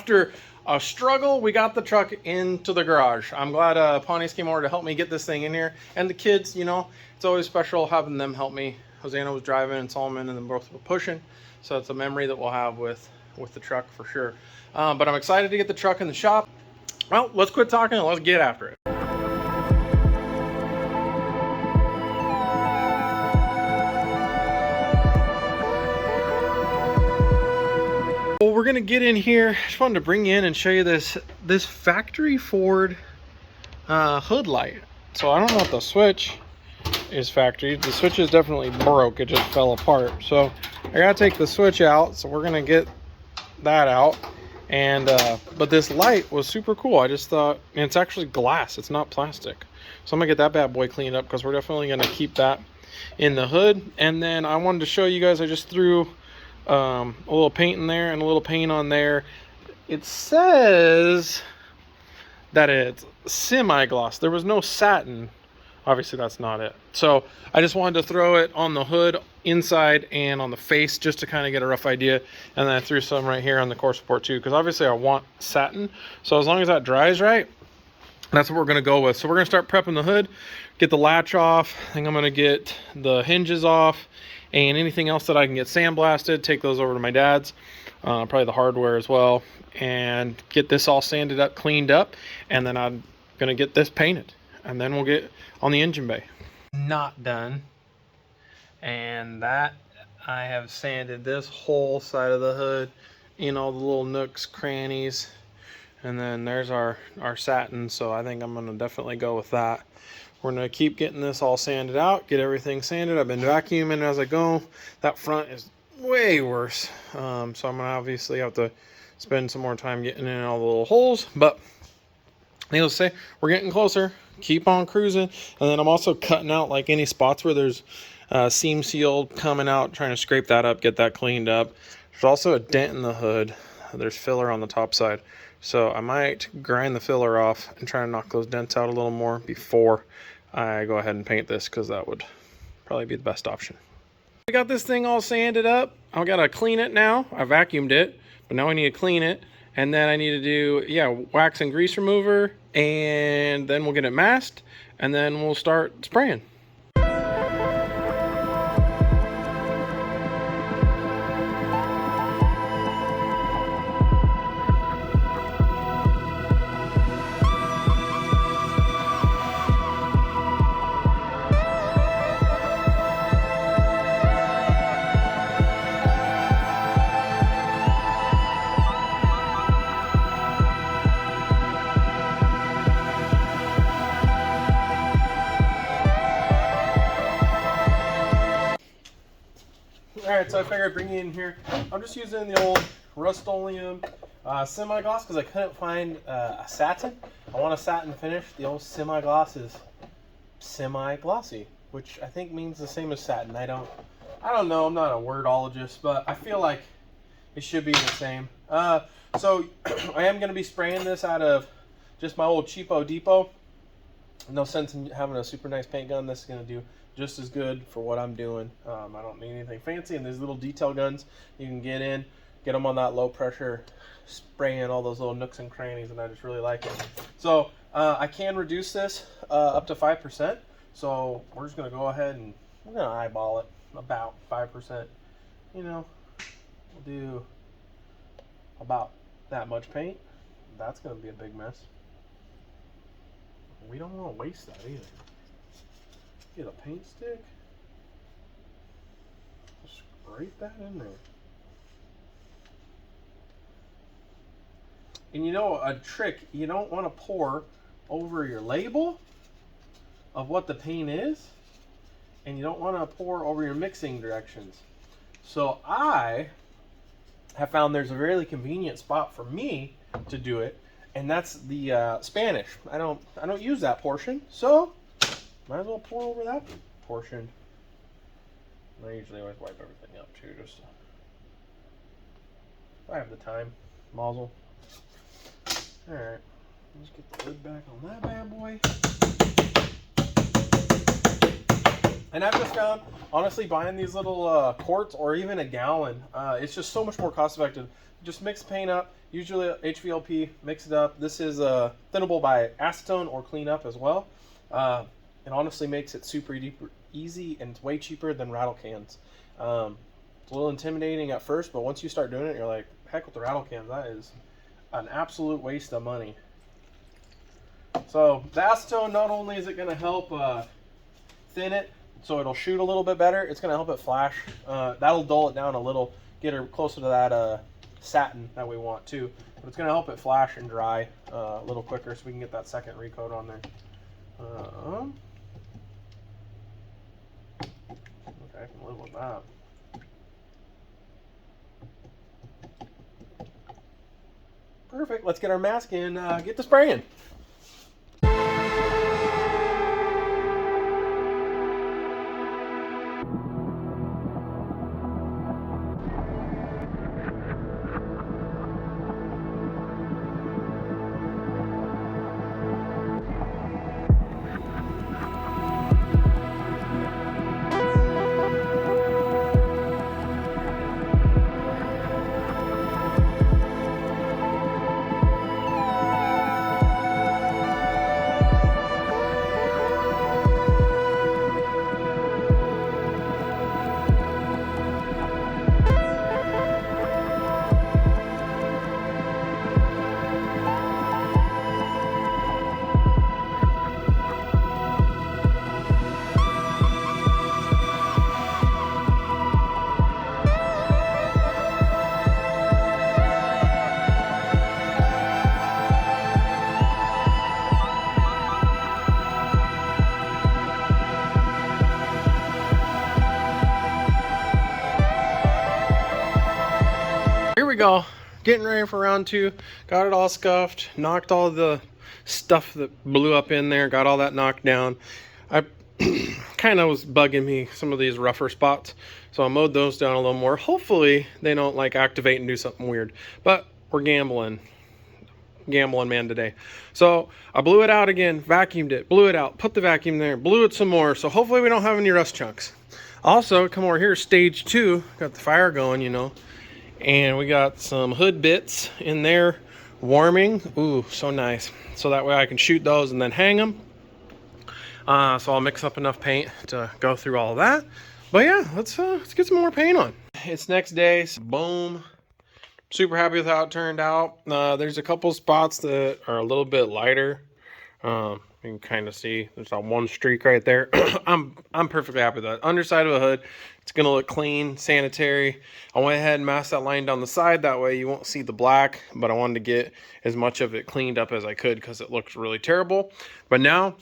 after a struggle, we got the truck into the garage. I'm glad Pontius came over to help me get this thing in here. And the kids, you know, it's always special having them help me. Hosanna was driving and Solomon and then both were pushing. So it's a memory that we'll have with the truck for sure. But I'm excited to get the truck in the shop. Well, let's quit talking and let's get after it. Well, we're gonna get in here. Just wanted to bring you in and show you this factory Ford hood light. So I don't know if the switch is factory. The switch is definitely broke. It just fell apart. So I gotta take the switch out. So we're gonna get that out. And but this light was super cool. I just thought, and it's actually glass. It's not plastic. So I'm gonna get that bad boy cleaned up because we're definitely gonna keep that in the hood. And then I wanted to show you guys. I just threw a little paint in there and a little paint on there. It says that it's semi-gloss. There was no satin. Obviously that's not it. So I just wanted to throw it on the hood inside and on the face just to kind of get a rough idea. And then I threw some right here on the core support too, because obviously I want satin. So as long as that dries right, that's what we're going to go with. So we're going to start prepping the hood, get the latch off. I think I'm going to get the hinges off and anything else that I can get sandblasted, take those over to my dad's, probably the hardware as well, and get this all sanded up, cleaned up, and then I'm going to get this painted. And then we'll get on the engine bay. Not done. And that, I have sanded this whole side of the hood in all the little nooks, crannies. And then there's our satin, so I think I'm going to definitely go with that. We're going to keep getting this all sanded out, get everything sanded. I've been vacuuming as I go. That front is way worse. So I'm going to obviously have to spend some more time getting in all the little holes. But needless to say, we're getting closer. Keep on cruising. And then I'm also cutting out like any spots where there's seam sealed coming out, trying to scrape that up, get that cleaned up. There's also a dent in the hood. There's filler on the top side. So I might grind the filler off and try to knock those dents out a little more before I go ahead and paint this, because that would probably be the best option. We got this thing all sanded up. I gotta clean it now. I vacuumed it, but now I need to clean it. And then I need to do, yeah, wax and grease remover, and then we'll get it masked, and then we'll start spraying. Alright, so I figured I'd bring you in here. I'm just using the old Rust-Oleum semi-gloss because I couldn't find a satin. I want a satin finish. The old semi-gloss is semi-glossy, which I think means the same as satin. I don't know. I'm not a wordologist, but I feel like it should be the same. So I am going to be spraying this out of just my old cheapo depot. No sense in having a super nice paint gun. This is going to do just as good for what I'm doing. I don't need anything fancy, and these little detail guns you can get them on that low pressure, spraying all those little nooks and crannies, and I just really like it. So I can reduce this up to 5%. So we're just gonna go ahead and we're gonna eyeball it about 5%. You know, we'll do about that much paint. That's gonna be a big mess. We don't want to waste that either. Get a paint stick, scrape that in there. And you know, a trick, you don't want to pour over your label of what the paint is, and you don't want to pour over your mixing directions. So I have found there's a really convenient spot for me to do it, and that's the Spanish. I don't use that portion, so might as well pour over that portion. I usually always wipe everything up too, just if I have the time. Mazel. Alright, let's get the lid back on that bad boy. And I've just found Honestly, buying these little quarts or even a gallon, it's just so much more cost effective. Just mix paint up, usually HVLP, mix it up. This is thinnable by acetone or clean up as well. It honestly makes it super easy, and it's way cheaper than rattle cans. It's a little intimidating at first, but once you start doing it, you're like, heck with the rattle cans, that is an absolute waste of money. So the acetone, not only is it going to help thin it so it'll shoot a little bit better, it's going to help it flash. That'll dull it down a little, get her closer to that satin that we want too. But it's going to help it flash and dry a little quicker so we can get that second recoat on there. Okay, I can live with that. Perfect. Let's get our mask in, get the spraying. Here we go, getting ready for round two. Got it all scuffed, knocked all the stuff that blew up in there, got all that knocked down. I kind of was bugging me, some of these rougher spots, so I mowed those down a little more. Hopefully they don't like activate and do something weird, but we're gambling man today. So I blew it out again, vacuumed it, blew it out, put the vacuum there, blew it some more, so hopefully we don't have any rust chunks. Also, come over here, stage two, got the fire going, you know. And we got some hood bits in there warming. Ooh, so nice. So that way I can shoot those and then hang them. So I'll mix up enough paint to go through all of that. But yeah, let's get some more paint on. It's next day, so boom. Super happy with how it turned out. There's a couple spots that are a little bit lighter. You can kind of see there's that one streak right there. I'm perfectly happy with that. Underside of the hood, it's gonna look clean, sanitary. I went ahead and masked that line down the side, that way you won't see the black, but I wanted to get as much of it cleaned up as I could because it looked really terrible. But now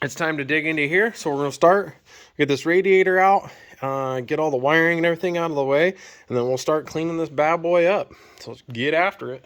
it's time to dig into here, so we're gonna start, get this radiator out, get all the wiring and everything out of the way, and then we'll start cleaning this bad boy up. So let's get after it.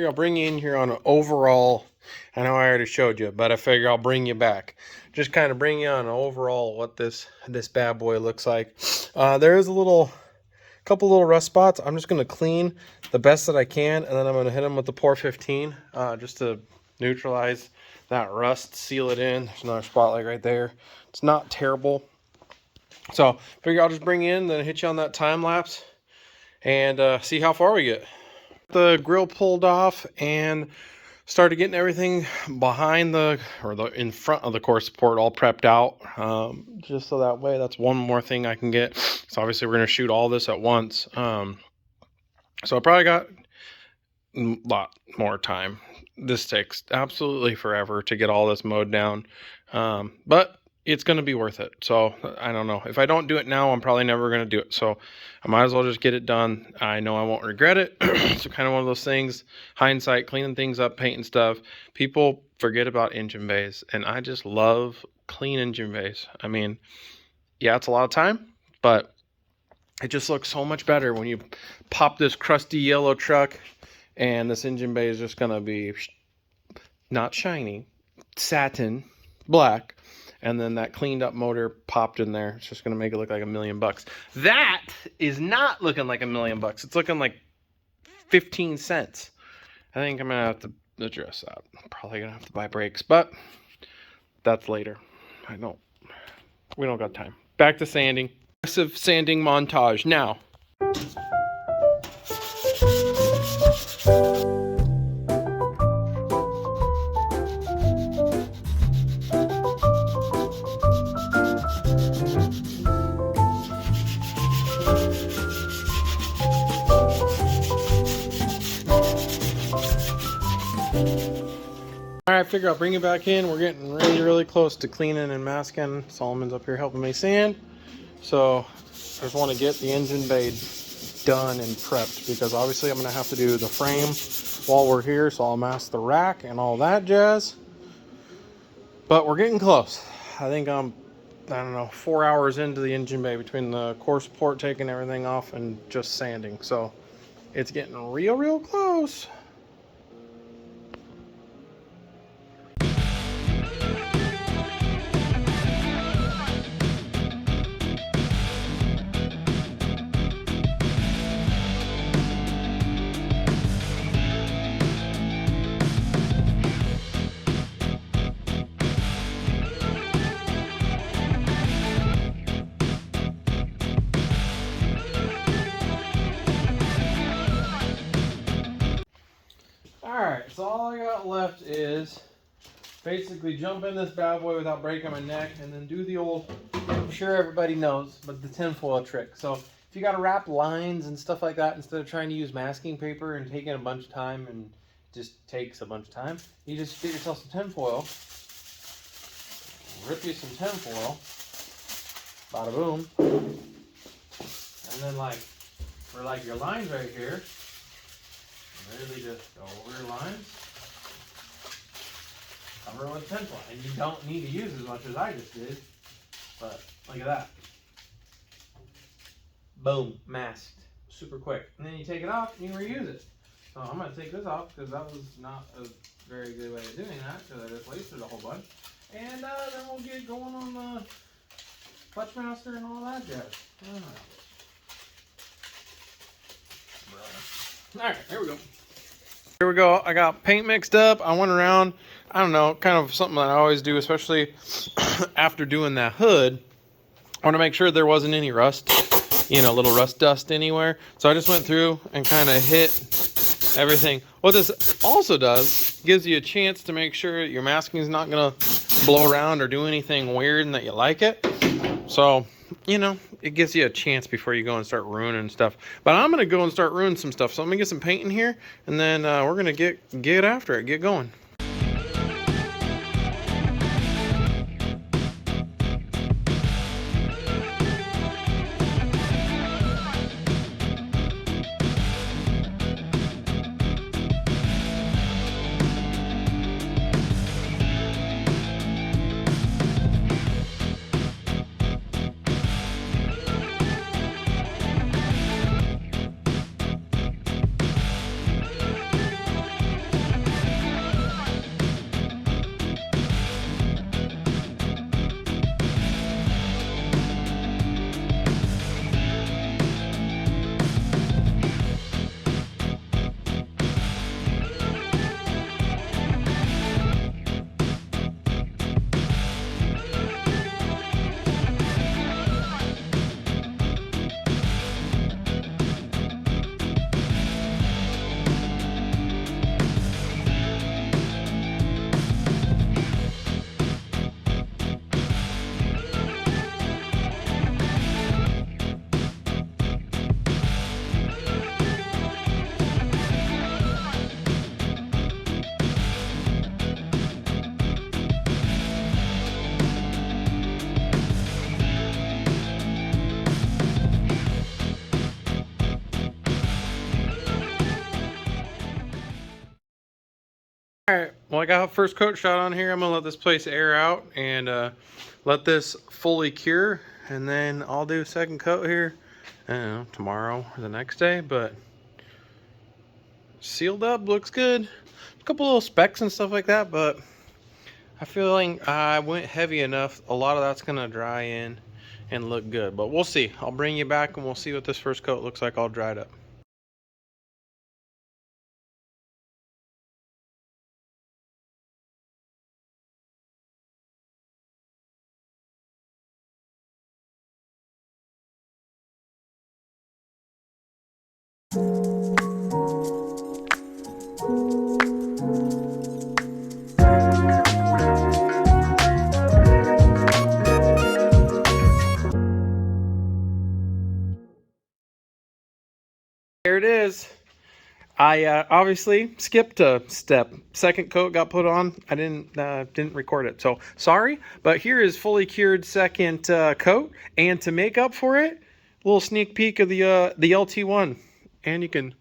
I'll bring you in here on an overall, I know I already showed you, but I figure I'll bring you back. Just kind of bring you on an overall what this bad boy looks like. There is a couple little rust spots. I'm just going to clean the best that I can, and then I'm going to hit them with the Pour 15 just to neutralize that rust, seal it in. There's another spot like right there. It's not terrible. So figure I'll just bring you in, then hit you on that time lapse and see how far we get. The grill pulled off and started getting everything behind the in front of the core support all prepped out, just so that way that's one more thing I can get. So obviously we're going to shoot all this at once, so I probably got a lot more time. This takes absolutely forever to get all this mowed down, but it's going to be worth it. So I don't know, if I don't do it now, I'm probably never going to do it. So I might as well just get it done. I know I won't regret it. So kind of one of those things, hindsight, cleaning things up, painting stuff. People forget about engine bays, and I just love clean engine bays. I mean, yeah, it's a lot of time, but it just looks so much better when you pop this crusty yellow truck, and this engine bay is just going to be not shiny, satin black, and then that cleaned up motor popped in there. It's just going to make it look like $1,000,000. That is not looking like $1,000,000. It's looking like 15 cents. I think I'm going to have to address that. I'm probably going to have to buy brakes, but that's later. We don't got time. Back to sanding. Aggressive sanding montage now. All right, I figure I'll bring it back in. We're getting really close to cleaning and masking. Solomon's up here helping me sand. So I just want to get the engine bay done and prepped, because obviously I'm going to have to do the frame while we're here. So I'll mask the rack and all that jazz. But we're getting close. I think I don't know, 4 hours into the engine bay between the core support, taking everything off, and just sanding. So it's getting real close. Alright, so all I got left is basically jump in this bad boy without breaking my neck, and then do the old, I'm sure everybody knows, but the tinfoil trick. So if you got to wrap lines and stuff like that, instead of trying to use masking paper and taking a bunch of time, and just takes a bunch of time, you just get yourself some tinfoil, rip you some tinfoil, bada boom, and then like, for like your lines right here, really just go over your lines, cover it with tinfoil, and you don't need to use as much as I just did, but look at that. Boom, masked, super quick. And then you take it off and you reuse it. So I'm going to take this off because that was not a very good way of doing that, because I just wasted a whole bunch. And then we'll get going on the clutch master and all that jazz. Alright, here we go. Here we go. I got paint mixed up. I went around, I don't know, kind of something that I always do, especially after doing that hood. I want to make sure there wasn't any rust, you know, little rust dust anywhere. So I just went through and kind of hit everything. What this also does, gives you a chance to make sure your masking is not going to blow around or do anything weird, and that you like it. So, you know, it gives you a chance before you go and start ruining stuff. But I'm going to go and start ruining some stuff. So I'm going to get some paint in here, and then we're going to get after it, get going. Alright, well I got a first coat shot on here. I'm gonna let this place air out and let this fully cure, and then I'll do second coat here, I don't know, tomorrow or the next day. But sealed up, looks good. A couple little specks and stuff like that, but I feel like I went heavy enough. A lot of that's gonna dry in and look good, but we'll see. I'll bring you back and we'll see what this first coat looks like all dried up. There it is. I obviously skipped a step. Second coat got put on. I didn't record it, so sorry. But here is fully cured second coat, and to make up for it, a little sneak peek of the LT1, and you can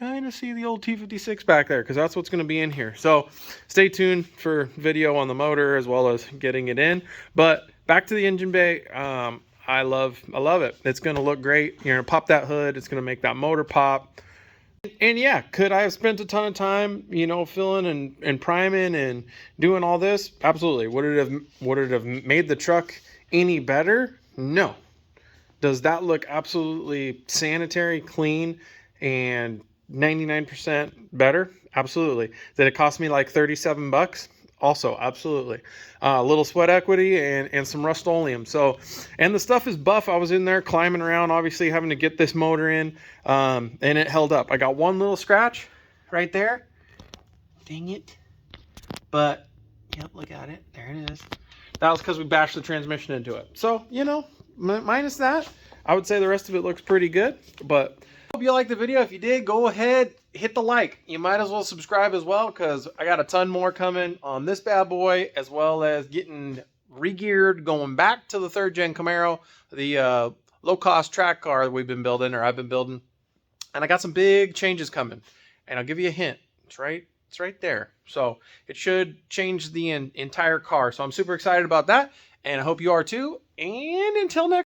kind of see the old T56 back there because that's what's going to be in here. So stay tuned for video on the motor as well as getting it in. But back to the engine bay. I love it. It's going to look great. You're going to pop that hood. It's going to make that motor pop. And yeah, could I have spent a ton of time, you know, filling and priming and doing all this? Absolutely. Would it have made the truck any better? No. Does that look absolutely sanitary, clean, and 99% better? Absolutely. Did it cost me like 37 bucks? Also, absolutely. A little sweat equity and some Rust-Oleum. So, and the stuff is buff. I was in there climbing around, obviously having to get this motor in, and it held up. I got one little scratch right there. Dang it. But, yep, look at it. There it is. That was because we bashed the transmission into it. So, you know, minus that, I would say the rest of it looks pretty good. But hope you liked the video. If you did, go ahead, hit the like. You might as well subscribe as well, because I got a ton more coming on this bad boy, as well as getting re-geared, going back to the 3rd gen Camaro, the low-cost track car that we've been building, or I've been building. And I got some big changes coming, and I'll give you a hint. It's right there. So it should change the entire car. So I'm super excited about that, and I hope you are too. And until next